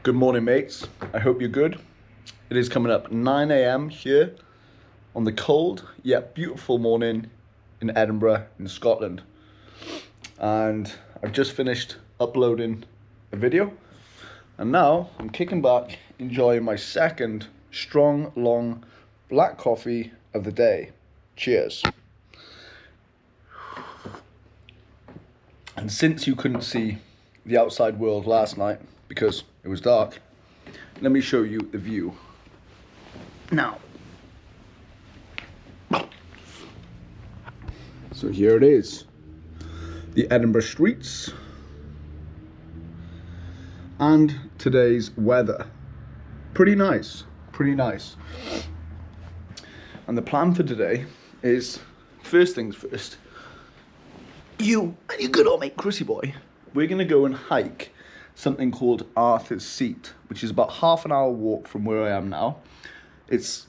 Good morning, mates. I hope you're good. It is coming up 9 a.m. here on the cold yet beautiful morning in Edinburgh in Scotland. And I've just finished uploading a video. And now I'm kicking back, enjoying my second strong, long black coffee of the day. Cheers. And since you couldn't see the outside world last night because it was dark, let me show you the view now. So here it is, the Edinburgh streets and today's weather. Pretty nice, pretty nice. And the plan for today is, first things first, you and your good old mate Chrissy Boy, we're gonna go and hike something called Arthur's Seat, which is about half an hour walk from where I am now. It's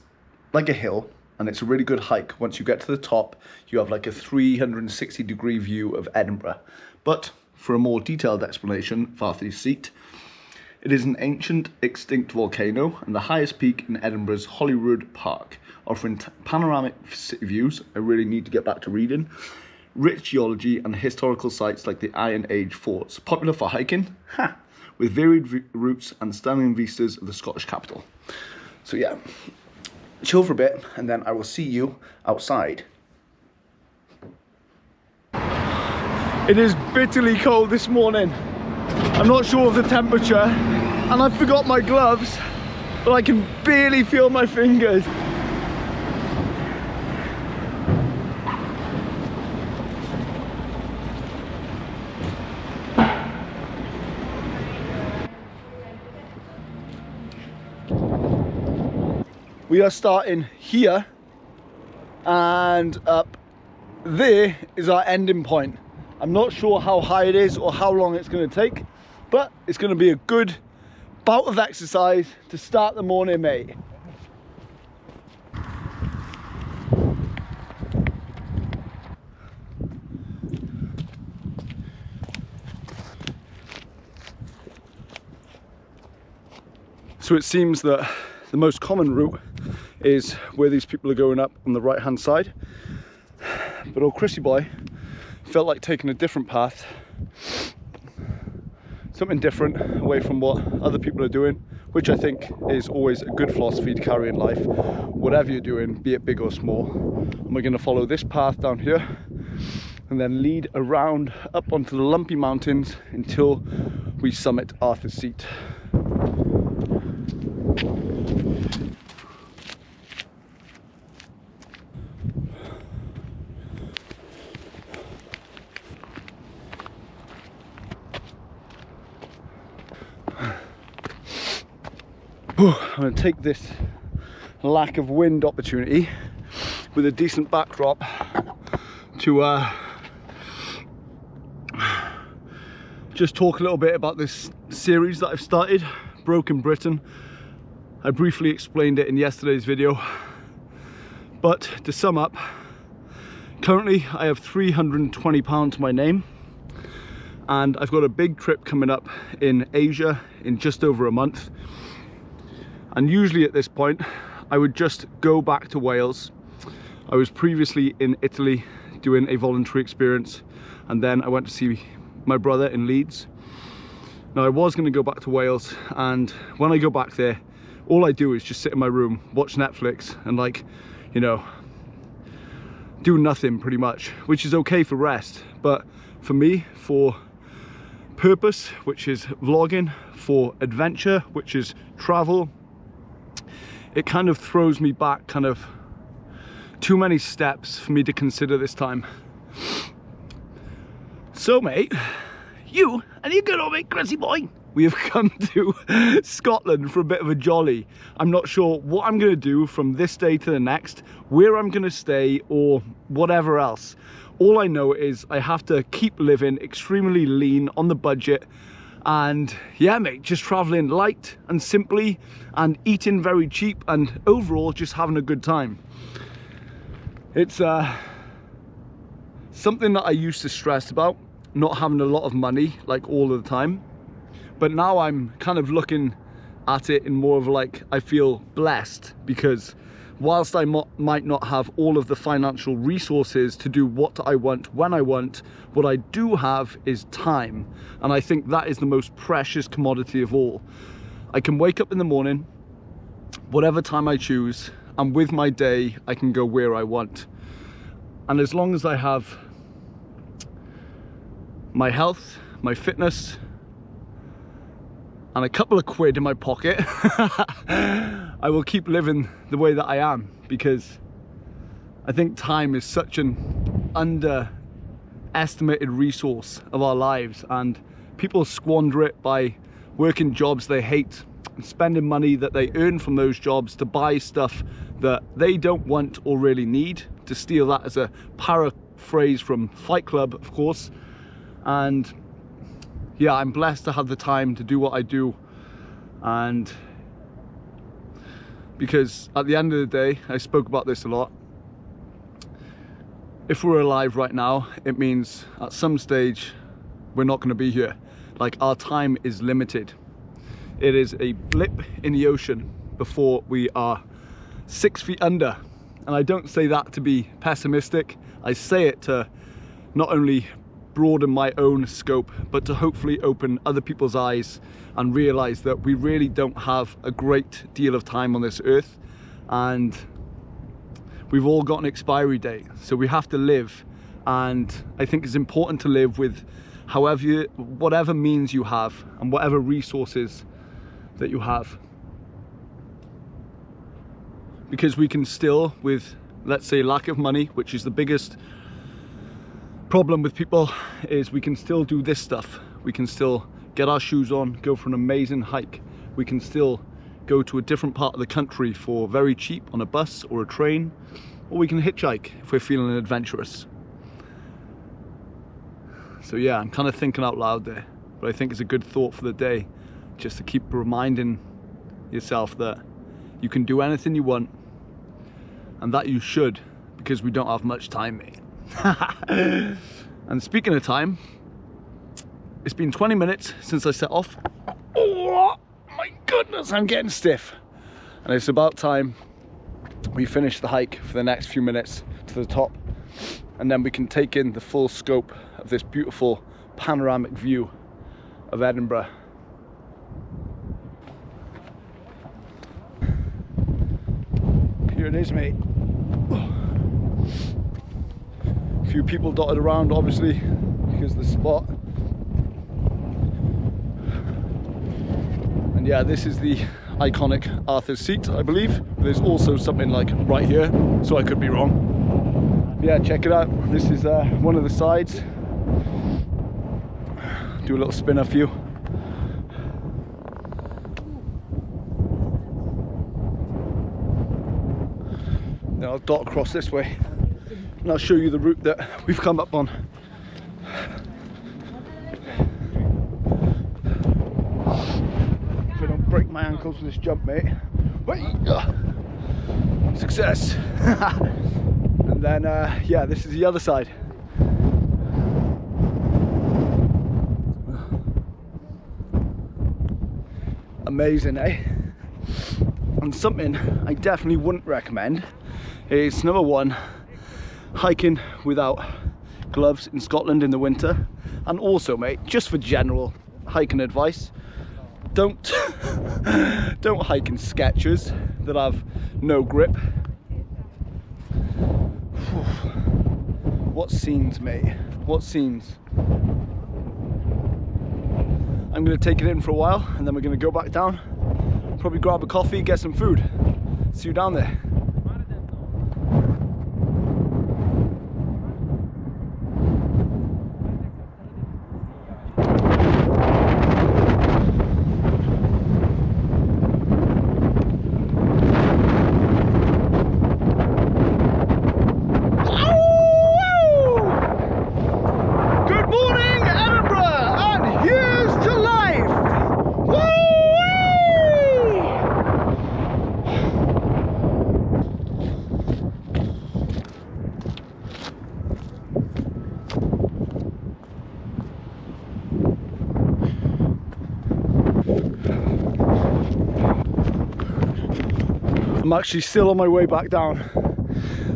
like a hill and it's a really good hike. Once you get to the top, you have like a 360-degree view of Edinburgh. But for a more detailed explanation of Arthur's Seat, it is an ancient extinct volcano and the highest peak in Edinburgh's Holyrood Park, offering panoramic city views. I really need to get back to reading. Rich geology and historical sites like the Iron Age forts, popular for hiking, with varied routes and stunning vistas of the Scottish capital. So yeah, chill for a bit and then I will see you outside. It is bitterly cold this morning. I'm not sure of the temperature and I forgot my gloves, but I can barely feel my fingers. We are starting here and up there is our ending point. I'm not sure how high it is or how long it's going to take, but it's going to be a good bout of exercise to start the morning, mate. So it seems that the most common route is where these people are going up on the right hand side, but old Chrissy Boy felt like taking a different path, something different away from what other people are doing, which I think is always a good philosophy to carry in life, whatever you're doing, be it big or small. And we're going to follow this path down here and then lead around up onto the lumpy mountains until we summit Arthur's Seat. I'm going to take this lack of wind opportunity with a decent backdrop to just talk a little bit about this series that I've started, Broken Britain. I briefly explained it in yesterday's video, but to sum up, currently I have £320 to my name and I've got a big trip coming up in Asia in just over a month. And usually at this point, I would just go back to Wales. I was previously in Italy doing a voluntary experience, and then I went to see my brother in Leeds. Now I was going to go back to Wales, and when I go back there, all I do is just sit in my room, watch Netflix, and like, you know, do nothing pretty much, which is okay for rest. But for me, for purpose, which is vlogging, for adventure, which is travel, it kind of throws me back kind of too many steps for me to consider this time. So mate, you and your good old mate Chrissy Boy, we have come to Scotland for a bit of a jolly. I'm not sure what I'm going to do from this day to the next, where I'm going to stay or whatever else. All I know is I have to keep living extremely lean on the budget. And yeah mate, just traveling light and simply and eating very cheap and overall just having a good time. It's something that I used to stress about, not having a lot of money like all of the time, but now I'm kind of looking at it in more of like, I feel blessed because whilst I might not have all of the financial resources to do what I want when I want, what I do have is time. And I think that is the most precious commodity of all. I can wake up in the morning, whatever time I choose, and with my day, I can go where I want. And as long as I have my health, my fitness, and a couple of quid in my pocket, I will keep living the way that I am, because I think time is such an underestimated resource of our lives, and people squander it by working jobs they hate and spending money that they earn from those jobs to buy stuff that they don't want or really need, to steal that as a paraphrase from Fight Club, of course. And yeah, I'm blessed to have the time to do what I do, and because at the end of the day, I spoke about this a lot, if we're alive right now, it means at some stage we're not going to be here. Like, our time is limited. It is a blip in the ocean before we are 6 feet under. And I don't say that to be pessimistic, I say it to not only broaden my own scope, but to hopefully open other people's eyes and realize that we really don't have a great deal of time on this earth, and we've all got an expiry date, so we have to live. And I think it's important to live with whatever means you have and whatever resources that you have, because we can still, with, let's say, lack of money, which is the biggest problem with people, is we can still do this stuff. We can still get our shoes on, go for an amazing hike. We can still go to a different part of the country for very cheap on a bus or a train, or we can hitchhike if we're feeling adventurous. So yeah, I'm kind of thinking out loud there, but I think it's a good thought for the day, just to keep reminding yourself that you can do anything you want, and that you should, because we don't have much time, mate. And speaking of time, it's been 20 minutes since I set off. Oh my goodness, I'm getting stiff. And it's about time we finish the hike for the next few minutes to the top, and then we can take in the full scope of this beautiful panoramic view of Edinburgh. Here it is, mate. A few people dotted around, obviously, because of the spot. And yeah, this is the iconic Arthur's Seat, I believe. There's also something like right here, so I could be wrong. Yeah, check it out. This is one of the sides. Do a little spin for you. Then I'll dot across this way, and I'll show you the route that we've come up on. If I don't break my ankles with this jump, mate. Success. And then yeah, this is the other side. Amazing, eh? And something I definitely wouldn't recommend is, number one, hiking without gloves in Scotland in the winter. And also, mate, just for general hiking advice, don't hike in Skechers that have no grip. What scenes, mate, what scenes. I'm going to take it in for a while, and then we're going to go back down, probably grab a coffee, get some food. See you down there. I'm actually still on my way back down,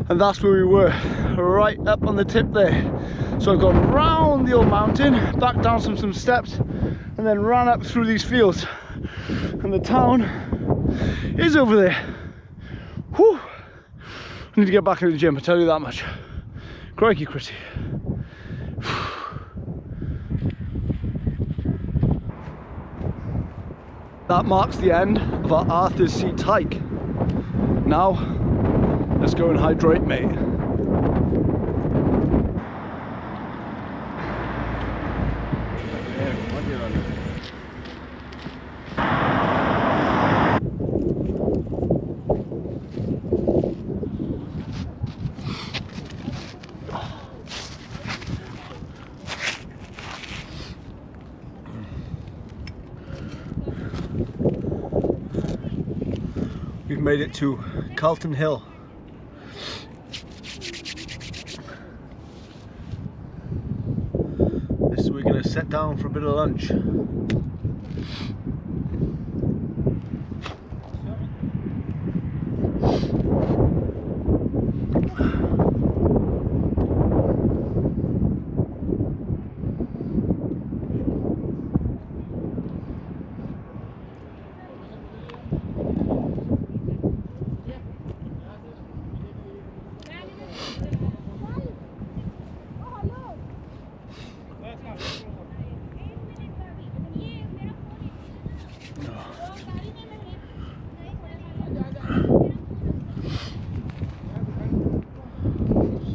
and that's where we were, right up on the tip there. So I've gone round the old mountain, back down some steps, and then ran up through these fields, and the town is over there. Whew. I need to get back in the gym, I tell you that much. Crikey, Chrissy. That marks the end of our Arthur's Seat hike. Now, let's go and hydrate, mate. We've made it to Carlton Hill. This is where we're going to sit down for a bit of lunch.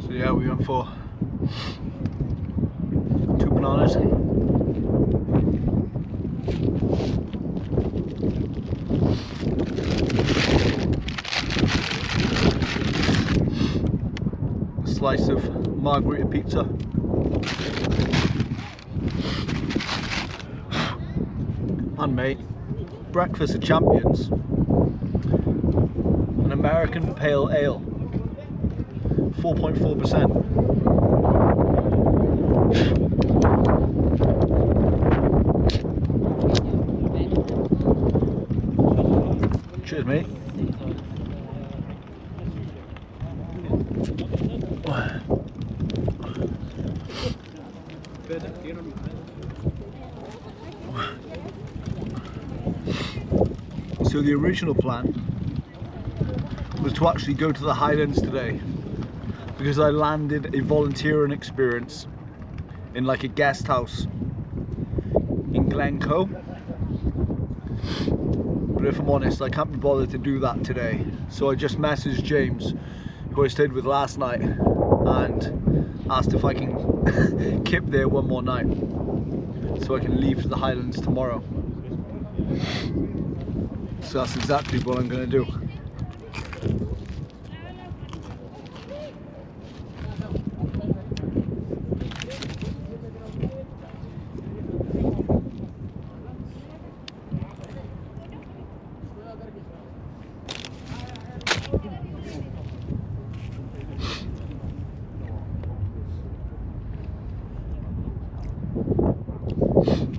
So yeah, we went for 2 bananas. A slice of margherita pizza. And mate, breakfast of champions. An American pale ale. 4.4%. Cheers, mate. So the original plan was to actually go to the Highlands today, because I landed a volunteering experience in like a guest house in Glencoe. But if I'm honest, I can't be bothered to do that today. So I just messaged James, who I stayed with last night, and asked if I can kip there one more night so I can leave for the Highlands tomorrow. So that's exactly what I'm going to do.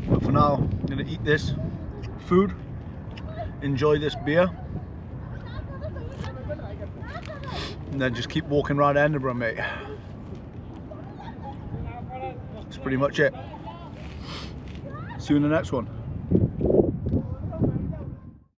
But for now, I'm going to eat this food, enjoy this beer, and then just keep walking around Edinburgh, mate. That's pretty much it. See you in the next one.